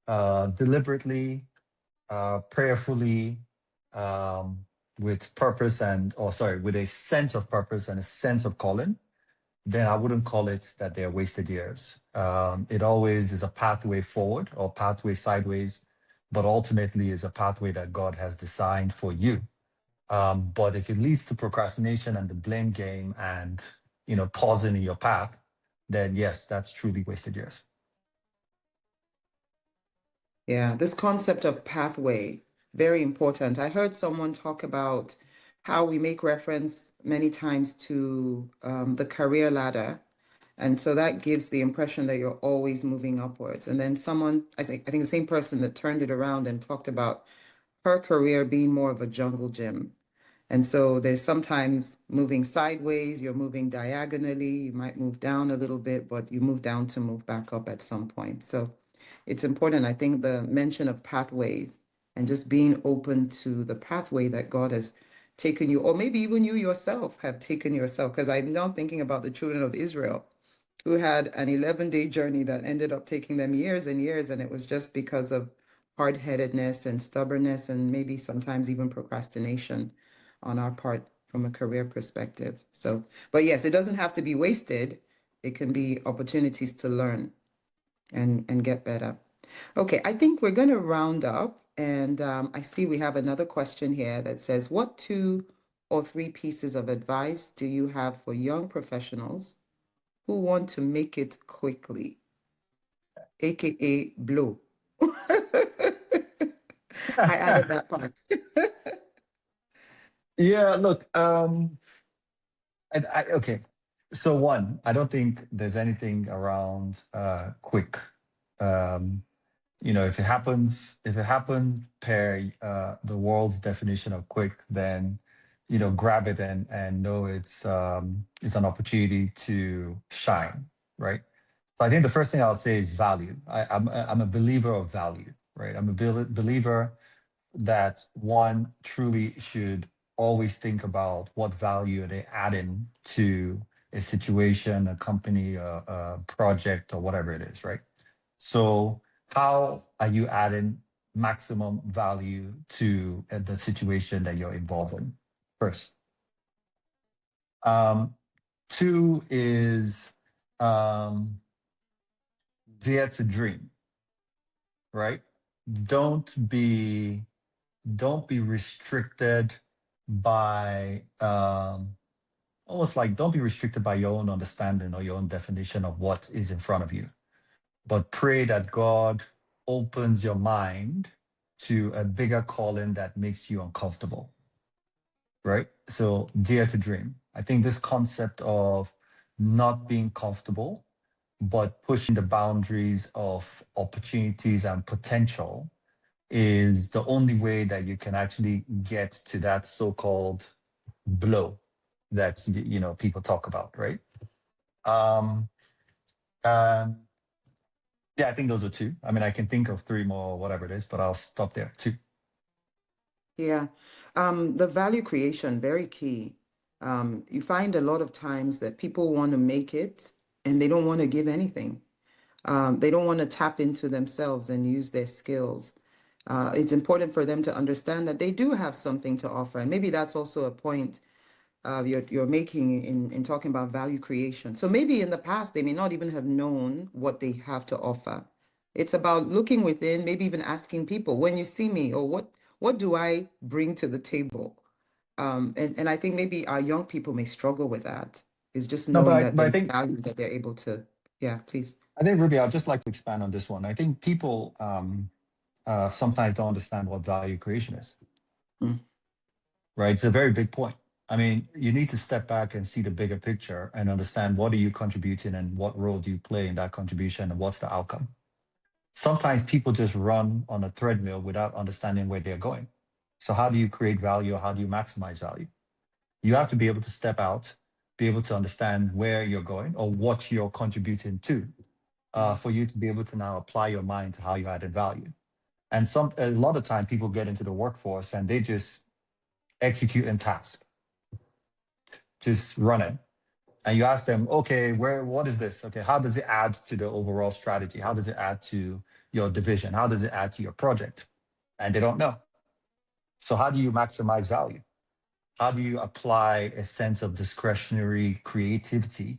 Speaker 1: deliberately, prayerfully, with purpose with a sense of purpose and a sense of calling, then I wouldn't call it that they're wasted years. It always is a pathway forward or pathway sideways, but ultimately is a pathway that God has designed for you. But if it leads to procrastination and the blame game and pausing in your path, then yes, that's truly wasted years.
Speaker 3: Yeah, this concept of pathway, very important. I heard someone talk about how we make reference many times to the career ladder. And so that gives the impression that you're always moving upwards. And then someone, I think the same person that turned it around and talked about her career being more of a jungle gym. And so there's sometimes moving sideways, you're moving diagonally, you might move down a little bit, but you move down to move back up at some point. So it's important. I think the mention of pathways and just being open to the pathway that God has taken you, or maybe even you yourself have taken yourself, because I'm now thinking about the children of Israel who had an 11-day journey that ended up taking them years and years, and it was just because of hard-headedness and stubbornness and maybe sometimes even procrastination on our part from a career perspective. So, but yes, it doesn't have to be wasted. It can be opportunities to learn and get better. Okay, I think we're going to round up. And I see we have another question here that says, what 2 or 3 pieces of advice do you have for young professionals who want to make it quickly, aka blow? I added that part.
Speaker 1: Yeah, look, okay. So one, I don't think there's anything around quick. Um, if it happens per the world's definition of quick, then grab it and know it's an opportunity to shine, right? But I think the first thing I'll say is value. I'm a believer of value, right? I'm a believer that one truly should always think about what value are they adding to a situation, a company, a project, or whatever it is, right? So how are you adding maximum value to the situation that you're involved in first? Um, Two is um, dare to dream, right? Don't be don't be restricted by almost like don't be restricted by your own understanding or your own definition of what is in front of you, but pray that God opens your mind to a bigger calling that makes you uncomfortable, right? So dare to dream. I think this concept of not being comfortable but pushing the boundaries of opportunities and potential is the only way that you can actually get to that so-called blow that people talk about, right? Um, um, yeah, I think those are two. I mean, I can think of three more, whatever it is, but I'll stop there. Two.
Speaker 3: Yeah. The value creation, very key. You find a lot of times that people want to make it and they don't want to give anything. They don't want to tap into themselves and use their skills. It's important for them to understand that they do have something to offer. And maybe that's also a point you're making in talking about value creation. So maybe in the past, they may not even have known what they have to offer. It's about looking within, maybe even asking people, when you see me, or what do I bring to the table? And I think maybe our young people may struggle with that, is just
Speaker 1: No,
Speaker 3: knowing that
Speaker 1: but I
Speaker 3: there's
Speaker 1: think
Speaker 3: value that they're able to, yeah, please.
Speaker 1: Ruby, I'd just like to expand on this one. I think people sometimes don't understand what value creation is.
Speaker 3: Mm.
Speaker 1: Right? It's a very big point. I mean, you need to step back and see the bigger picture and understand what are you contributing and what role do you play in that contribution and what's the outcome. Sometimes people just run on a treadmill without understanding where they're going. So how do you create value or how do you maximize value? You have to be able to step out, be able to understand where you're going or what you're contributing to, for you to be able to now apply your mind to how you added value. And a lot of time people get into the workforce and they just execute in task, just running. And you ask them, okay, what is this? Okay, how does it add to the overall strategy? How does it add to your division? How does it add to your project? And they don't know. So how do you maximize value? How do you apply a sense of discretionary creativity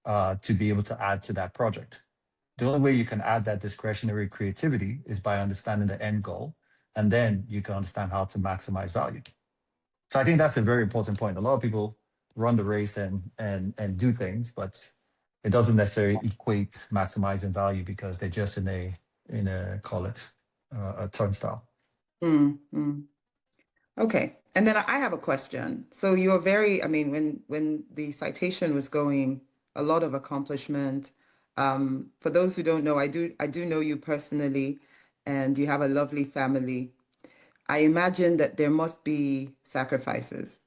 Speaker 1: to be able to add to that project? The only way you can add that discretionary creativity is by understanding the end goal, and then you can understand how to maximize value. So I think that's a very important point. A lot of people run the race and do things, but it doesn't necessarily equate maximizing value because they're just in a call it a turnstile.
Speaker 3: Mm, mm. Okay. And then I have a question. So you're very, I mean, when the citation was going, a lot of accomplishment. For those who don't know, I do know you personally, and you have a lovely family. I imagine that there must be sacrifices.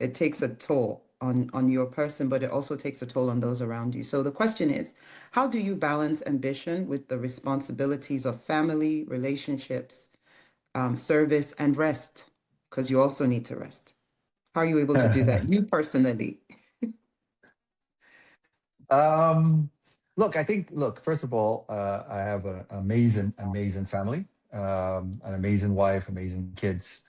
Speaker 3: It takes a toll on your person, but it also takes a toll on those around you. So the question is, how do you balance ambition with the responsibilities of family, relationships, service, and rest? Because you also need to rest. How are you able to do that? You personally.
Speaker 1: Um, look, first of all, I have an amazing family, an amazing wife, amazing kids,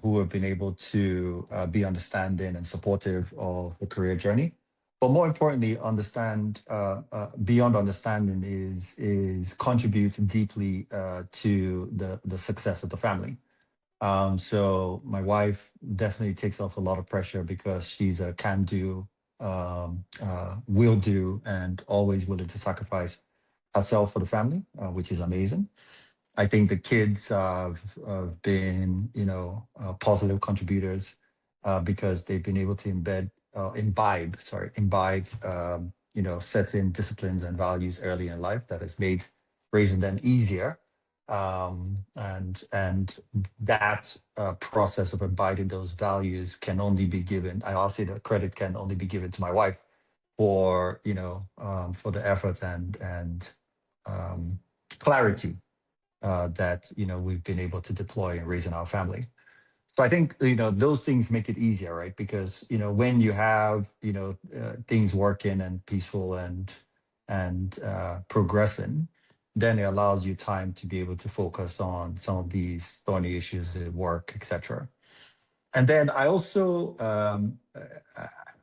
Speaker 1: who have been able to be understanding and supportive of the career journey. But more importantly, understand beyond understanding is contribute deeply to the success of the family. So my wife definitely takes off a lot of pressure because she's a can do, will do, and always willing to sacrifice herself for the family, which is amazing. I think the kids have been, positive contributors because they've been able to imbibe, certain disciplines and values early in life that has made raising them easier. And that process of imbibing those values can only be given. I'll say the credit can only be given to my wife for for the effort and clarity that we've been able to deploy in raising our family. So I think those things make it easier, right? Because when you have things working and peaceful and progressing, then it allows you time to be able to focus on some of these thorny issues at work, etc. And then I also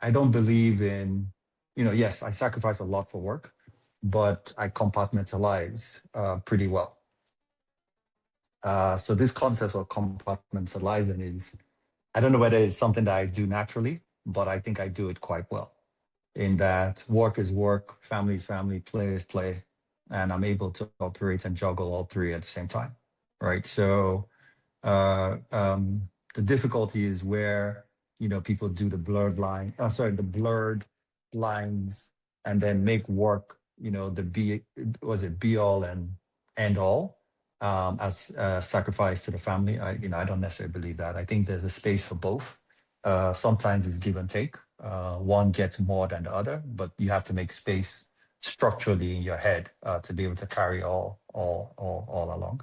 Speaker 1: I don't believe in yes, I sacrifice a lot for work, but I compartmentalize pretty well. So this concept of compartmentalizing is, I don't know whether it's something that I do naturally, but I think I do it quite well. In that work is work, family is family, play is play, and I'm able to operate and juggle all three at the same time, right? So uh, um, the difficulty is where people do the blurred line. The blurred lines, and then make work. The be all and end all as sacrifice to the family. I don't necessarily believe that. I think there's a space for both. Sometimes it's give and take. One gets more than the other, but you have to make space structurally in your head to be able to carry all along.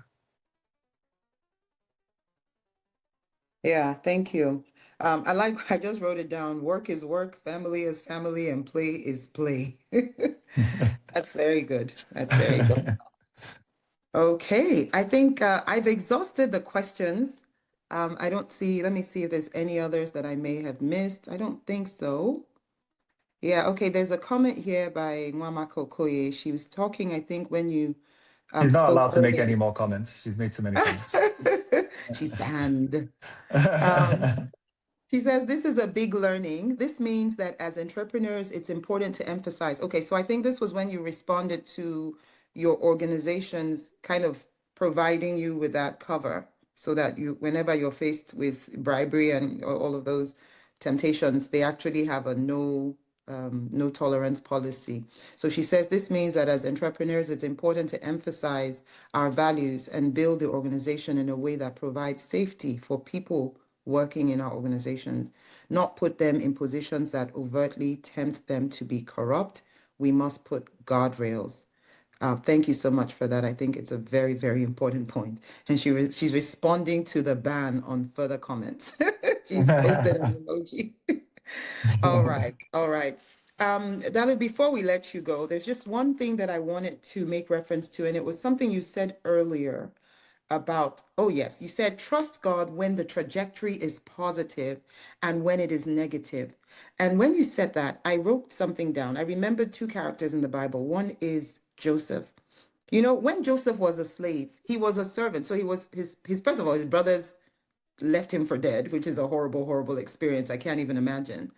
Speaker 3: Yeah, thank you. I just wrote it down. Work is work, family is family, and play is play. That's very good. That's very good. Okay, I think I've exhausted the questions. I don't see, let me see if there's any others that I may have missed. I don't think so. Yeah, okay, there's a comment here by Nwama Kokoye. She was talking, I think, when you
Speaker 1: She's not
Speaker 3: spoke
Speaker 1: allowed to make
Speaker 3: earlier.
Speaker 1: any more comments. She's made too many comments.
Speaker 3: She's banned. Um, She says this is a big learning. This means that as entrepreneurs, it's important to emphasize. Okay, so I think this was when you responded to your organizations kind of providing you with that cover so that you, whenever you're faced with bribery and all of those temptations, they actually have a no tolerance policy. So she says this means that as entrepreneurs, it's important to emphasize our values and build the organization in a way that provides safety for people working in our organizations, not put them in positions that overtly tempt them to be corrupt. We must put guardrails. Thank you so much for that. I think it's a very, very important point. And she's responding to the ban on further comments. She's posted an emoji. All right, all right. Dalu, before we let you go, there's just one thing that I wanted to make reference to, and it was something you said earlier about, oh yes, you said trust God when the trajectory is positive and when it is negative. And when you said that, I wrote something down. I remembered two characters in the Bible. One is Joseph. You know, when Joseph was a slave, he was a servant. So he was his first of all, his brothers left him for dead, which is a horrible, horrible experience. I can't even imagine.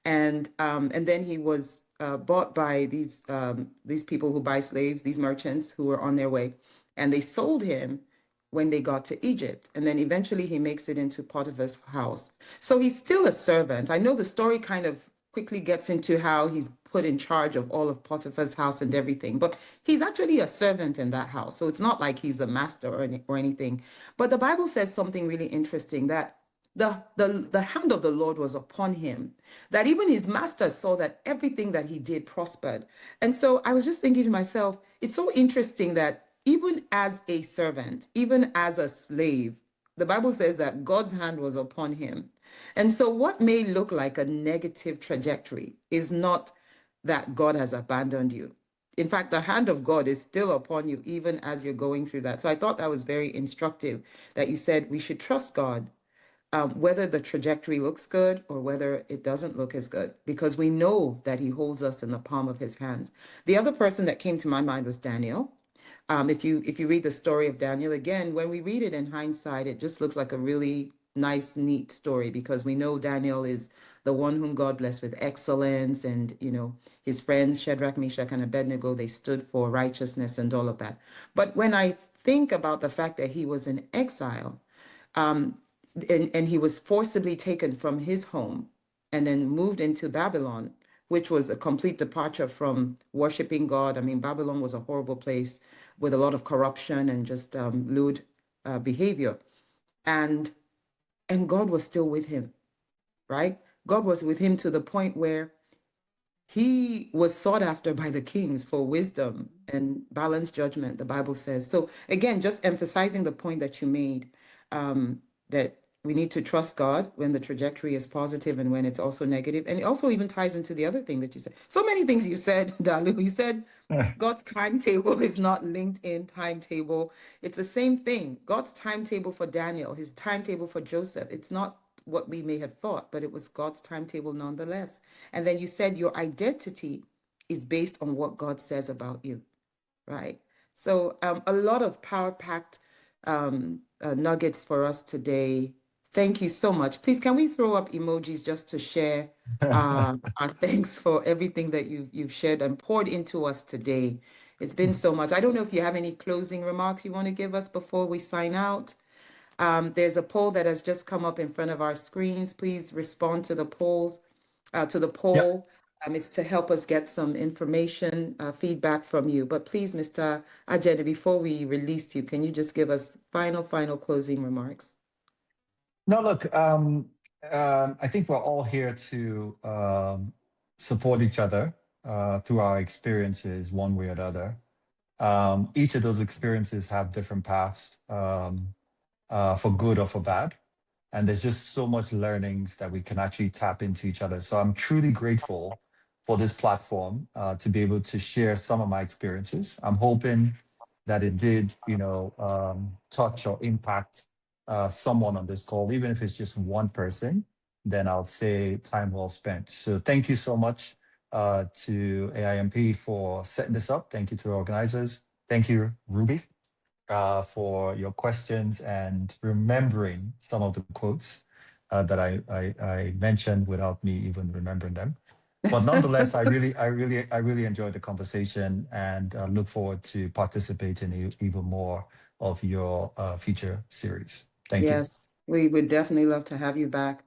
Speaker 3: And then he was bought by these people who buy slaves, these merchants who were on their way, and they sold him when they got to Egypt. And then eventually he makes it into Potiphar's house. So he's still a servant. I know the story kind of quickly gets into how he's put in charge of all of Potiphar's house and everything, but he's actually a servant in that house. So it's not like he's a master or anything. But the Bible says something really interesting that the hand of the Lord was upon him, that even his master saw that everything that he did prospered. And so I was just thinking to myself, it's so interesting that even as a servant, even as a slave, the Bible says that God's hand was upon him. And so what may look like a negative trajectory is not that God has abandoned you. In fact, the hand of God is still upon you even as you're going through that. So I thought that was very instructive that you said we should trust God, whether the trajectory looks good or whether it doesn't look as good, because we know that he holds us in the palm of his hands. The other person that came to my mind was Daniel. If you read the story of Daniel again, when we read it in hindsight, it just looks like a really nice, neat story because we know Daniel is the one whom God blessed with excellence, and his friends Shadrach, Meshach, and Abednego, they stood for righteousness and all of that. But when I think about the fact that he was in exile, um, and he was forcibly taken from his home and then moved into Babylon, which was a complete departure from worshiping God. I mean, Babylon was a horrible place with a lot of corruption and just lewd behavior. And God was still with him, right? God was with him to the point where he was sought after by the kings for wisdom and balanced judgment, the Bible says. So again, just emphasizing the point that you made, that we need to trust God when the trajectory is positive and when it's also negative. And it also even ties into the other thing that you said. So many things you said, Dalu. You said God's timetable is not LinkedIn timetable. It's the same thing. God's timetable for Daniel, his timetable for Joseph. It's not what we may have thought, but it was God's timetable nonetheless. And then you said your identity is based on what God says about you, right? So a lot of power-packed nuggets for us today. Thank you so much. Please, can we throw up emojis just to share our thanks for everything that you've shared and poured into us today. It's been so much. I don't know if you have any closing remarks you want to give us before we sign out. There's a poll that has just come up in front of our screens. Please respond to the polls, to the
Speaker 1: Yep.
Speaker 3: poll. It's to help us get some information, feedback from you. But please, Mr. Ajene, before we release you, can you just give us final closing remarks?
Speaker 1: No, look, I think we're all here to support each other through our experiences, one way or the other. Each of those experiences have different paths, for good or for bad. And there's just so much learnings that we can actually tap into each other. So I'm truly grateful for this platform to be able to share some of my experiences. I'm hoping that it did, touch or impact someone on this call, even if it's just one person, then I'll say time well spent. So thank you so much to AiMP for setting this up. Thank you to the organizers. Thank you, Ruby, for your questions and remembering some of the quotes that I mentioned without me even remembering them. But nonetheless, I really enjoyed the conversation and look forward to participating in even more of your future series. Thank you.
Speaker 3: Yes, we would definitely love to have you back.